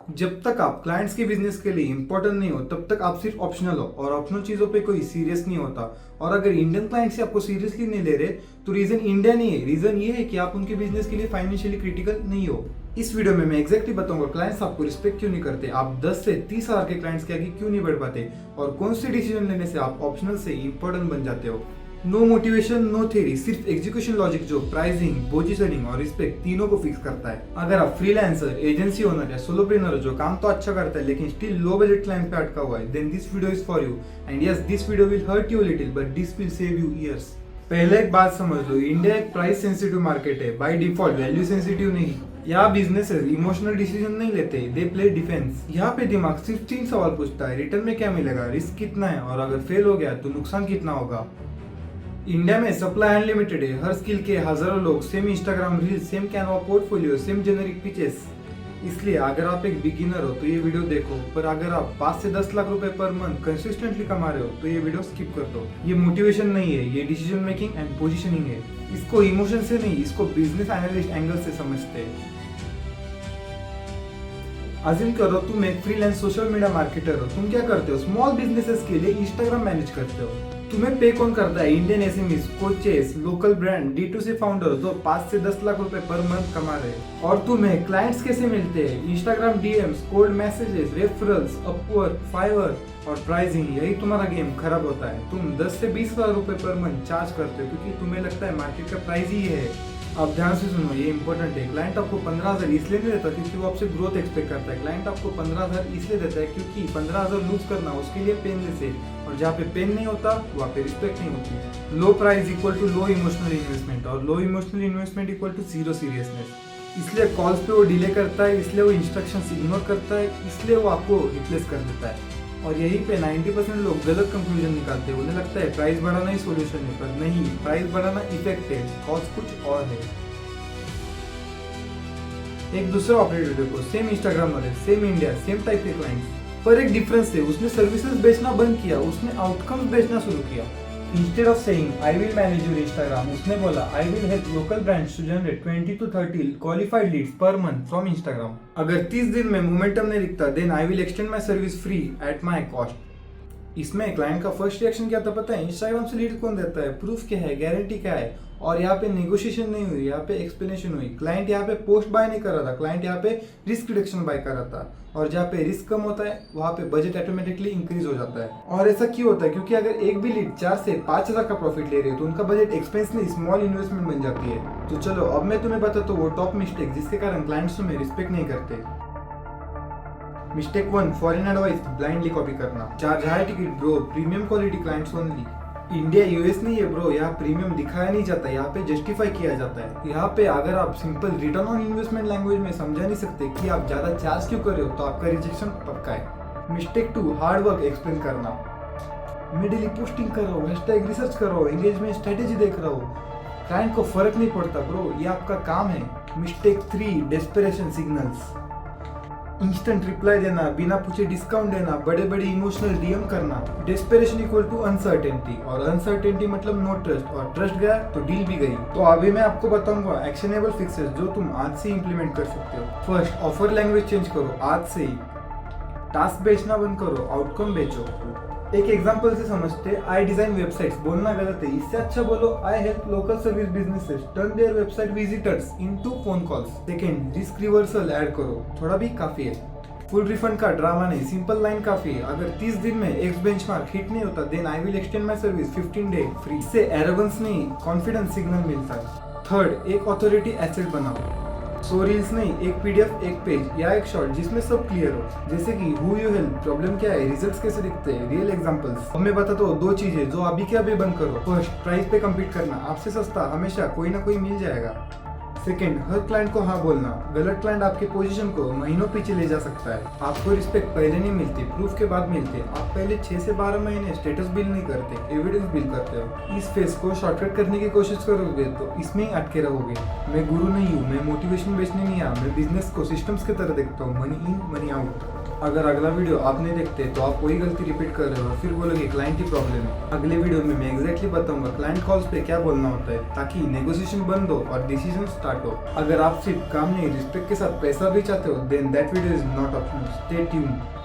जब तक आप क्लाइंट्स के बिजनेस के लिए इंपॉर्टेंट नहीं हो तब तक आप सिर्फ ऑप्शनल हो और ऑप्शनल चीजों पे कोई सीरियस नहीं होता। और अगर इंडियन क्लाइंट्स आपको सीरियसली नहीं ले रहे तो रीजन इंडिया नहीं है, रीजन ये है कि आप उनके बिजनेस के लिए फाइनेंशियली क्रिटिकल नहीं हो। इस वीडियो में मैं एग्जैक्टली बताऊंगा क्लाइंट्स आपको रिस्पेक्ट क्यों नहीं करते, आप 10 से 30 हजार के क्लाइंट्स के आगे क्यों नहीं बढ़ पाते और कौन से डिसीजन लेने से आप ऑप्शनल से इंपॉर्टेंट बन जाते हो। नो मोटिवेशन नो थ्योरी, सिर्फ एग्जीक्यूशन लॉजिक जो प्राइसिंग, पोजीशनिंग और रिस्पेक्ट तीनों को फिक्स करता है। अगर आप फ्रीलांसर, एजेंसी ओनर या सोलोप्रेन्योर हो जो काम तो अच्छा करता है लेकिन स्टिल लो बजट क्लाइंट पे अटका हुआ है, then this video is for you. And yes, this video will hurt you little but this will save you years. पहले एक बात समझ लो, इंडिया एक प्राइस सेंसिटिव मार्केट है, बाय डिफॉल्ट वैल्यू सेंसिटिव नहीं। यहाँ बिजनेसेस इमोशनल डिसीजन नहीं लेते, दे प्ले डिफेंस। यहाँ पे दिमाग सिर्फ 3 सवाल पूछता है, रिटर्न में क्या मिलेगा, रिस्क कितना है और अगर फेल हो गया तो नुकसान कितना होगा। इंडिया में सप्लाई अनलिमिटेड है, हर स्किल के हजारों लोग, same Instagram reel, same Canva portfolio, same generic pitches. इसलिए अगर आप एक बिगिनर हो तो ये वीडियो देखो, पर अगर आप 5 से 10 लाख रुपए पर मंथ कंसिस्टेंटली कमा रहे हो तो ये वीडियो स्किप कर दो। ये मोटिवेशन नहीं है, ये डिसीजन मेकिंग एंड पोजीशनिंग है। इसको इमोशन से नहीं, इसको बिजनेस एनालिस्ट एंगल से समझते हैं। अज्यूम करो तुम एक फ्रीलांस सोशल मीडिया मार्केटर हो, तुम क्या करते हो, स्मॉल बिजनेसेस के लिए इंस्टाग्राम मैनेज करते हो। तुम्हें पे कौन करता है, Indian SMEs, coaches, local brand, D2C founder जो 5 से 10 लाख रुपए पर मंथ कमा रहे हैं। और तुम्हें क्लाइंट्स कैसे मिलते हैं, Instagram DMs, cold messages, referrals, Upwork, Fiverr और प्राइसिंग। यही तुम्हारा गेम खराब होता है। तुम 10 से 20 हजार रुपए पर मंथ चार्ज करते हो क्योंकि तुम्हें लगता है मार्केट का प्राइस ही है। अब ध्यान से सुनो, ये इंपॉर्टेंट है। क्लाइंट आपको 15,000 इसलिए नहीं देता क्योंकि वो आपसे ग्रोथ एक्सपेक्ट करता है। क्लाइंट आपको 15,000 इसलिए देता है क्योंकि 15,000 लूज करना उसके लिए पेनलेस है, और जहाँ पे पेन नहीं होता वहाँ पे रिस्पेक्ट नहीं होती। Low price equal to low emotional investment और low emotional investment equal to zero seriousness. इसलिए कॉल्स पे वो डिले करता है, इसलिए वो इंस्ट्रक्शंस इग्नोर करता है, इसलिए वो आपको रिप्लेस कर देता है। और यहीं पे 90% लोग गलत कंक्लूजन निकालते हैं। उन्हें लगता है प्राइस बढ़ाना ही सोल्यूशन है, पर नहीं, प्राइस बढ़ाना इफेक्ट है, कॉज कुछ और है। एक दूसरा ऑपरेटर देखो, सेम इंस्टाग्राम वाले, सेम इंडिया, सेम टाइप के क्लाइंट्स, पर एक डिफरेंस है, उसने सर्विसेज बेचना बंद किया, उसने आउटकम्स बेचना शुरू किया। Instead of saying I will manage your Instagram, उसने बोला I will help local brands to generate 20 to 30 qualified leads per month from Instagram. अगर 30 दिन में मोमेंटम नहीं दिखता, then I will extend my service free at my cost. इसमें client का first reaction क्या था पता है, इंस्टाग्राम से लीड कौन देता है, प्रूफ क्या है, गारंटी क्या है। और यहाँ पे नेगोशिएशन नहीं हुई, यहाँ पे एक्सप्लेनेशन हुई। क्लाइंट यहाँ पे पोस्ट बाय नहीं कर रहा था, क्लाइंट यहाँ पे रिस्क रिडक्शन बाय कर रहा था। और जहाँ पे रिस्क कम होता है वहाँ पे बजट ऑटोमेटिकली इंक्रीज हो जाता है। और ऐसा क्यों होता है, क्योंकि अगर एक भी लीड 4 से 5 हजार का प्रॉफिट ले रही है तो उनका बजट एक्सपेंस नहीं, स्मॉल इन्वेस्टमेंट बन जाती है। तो चलो अब मैं तुम्हें बताता हूँ वो टॉप मिस्टेक जिसके कारण क्लाइंट्स तुम्हें रिस्पेक्ट नहीं करते। Mistake 1, foreign advice blindly copy करना। Charge high ticket bro, premium quality clients only. India US नहीं है ब्रो, यहाँ प्रीमियम दिखाया नहीं जाता, यहाँ पे जस्टिफाई किया जाता है। यहाँ पे अगर आप simple return on investment language में समझा नहीं सकते कि आप ज्यादा चार्ज क्यों कर रहे हो तो आपका रिजेक्शन पक्का है। मिस्टेक 2, हार्ड वर्क एक्सप्लेन करना। मैं डेली पोस्टिंग कर रहा हूँ, हैशटैग रिसर्च कर रहा हूँ, एंगेजमेंट स्ट्रेटेजी देख रहा हूँ, क्लाइंट को फर्क नहीं पड़ता ब्रो, ये आपका काम है। Mistake 3, desperation signals. Instant reply देना, बिना पूछे डिस्काउंट देना, बड़े बड़े इमोशनल डीएम करना। डेस्परेशन इक्वल टू अनसर्टेनिटी और अनसर्टेनिटी मतलब नो ट्रस्ट, और ट्रस्ट गया तो डील भी गई। तो अभी मैं आपको बताऊंगा एक्शनेबल फिक्सेस जो तुम आज से इंप्लीमेंट कर सकते हो। फर्स्ट, ऑफर लैंग्वेज चेंज करो आज से ही। टास्क बेचना बंद करो, आउटकम बेचो। एक एग्जांपल से समझते, आई डिजाइन वेबसाइट्स बोलना गलत है, इससे अच्छा बोलो I help local service businesses turn their website visitors into phone calls. Second, risk reversal add करो, थोड़ा भी काफी है। फुल रिफंड का ड्रामा नहीं, सिंपल लाइन काफी है। अगर 30 दिन में एक्स बेंचमार्क हिट नहीं होता then I will extend my service 15 day free. इससे एरोगेंस नहीं, कॉन्फिडेंस सिग्नल मिलता है। थर्ड, एक अथॉरिटी एसेट बनाओ। 100 रील्स नहीं, एक पीडीएफ, एक पेज या एक शॉर्ट जिसमें सब क्लियर हो, जैसे कि हु यू हेल्प, प्रॉब्लम क्या है, रिजल्ट्स कैसे दिखते हैं, रियल एग्जांपल्स। अब मैं बताता हूँ 2 चीजें जो अभी के अभी बंद करो। फर्स्ट, प्राइस पे कम्पीट करना, आपसे सस्ता हमेशा कोई ना कोई मिल जाएगा। सेकंड, हर क्लाइंट को हाँ बोलना, गलत क्लाइंट आपके पोजीशन को महीनों पीछे ले जा सकता है। आपको रिस्पेक्ट पहले नहीं मिलती, प्रूफ के बाद मिलती है। आप पहले 6 से 12 महीने स्टेटस बिल नहीं करते, एविडेंस बिल करते हो। इस फेस को शॉर्टकट करने की कोशिश करोगे तो इसमें ही अटके रहोगे। मैं गुरु नहीं हूँ, मैं मोटिवेशन बेचने नहीं आया, मैं बिजनेस को सिस्टम्स की तरह देखता हूँ, मनी इन मनी आउट। अगर अगला वीडियो आप नहीं देखते तो आप वही गलती रिपीट कर रहे हो और फिर बोलोगे क्लाइंट ही प्रॉब्लम है। अगले वीडियो में मैं एग्जैक्टली बताऊंगा क्लाइंट कॉल्स पे क्या बोलना होता है ताकि नेगोशिएशन बंद हो और डिसीजन स्टार्ट हो। अगर आप सिर्फ काम नहीं रिस्पेक्ट के साथ पैसा भी चाहते हो then that video is not optional. Stay tuned.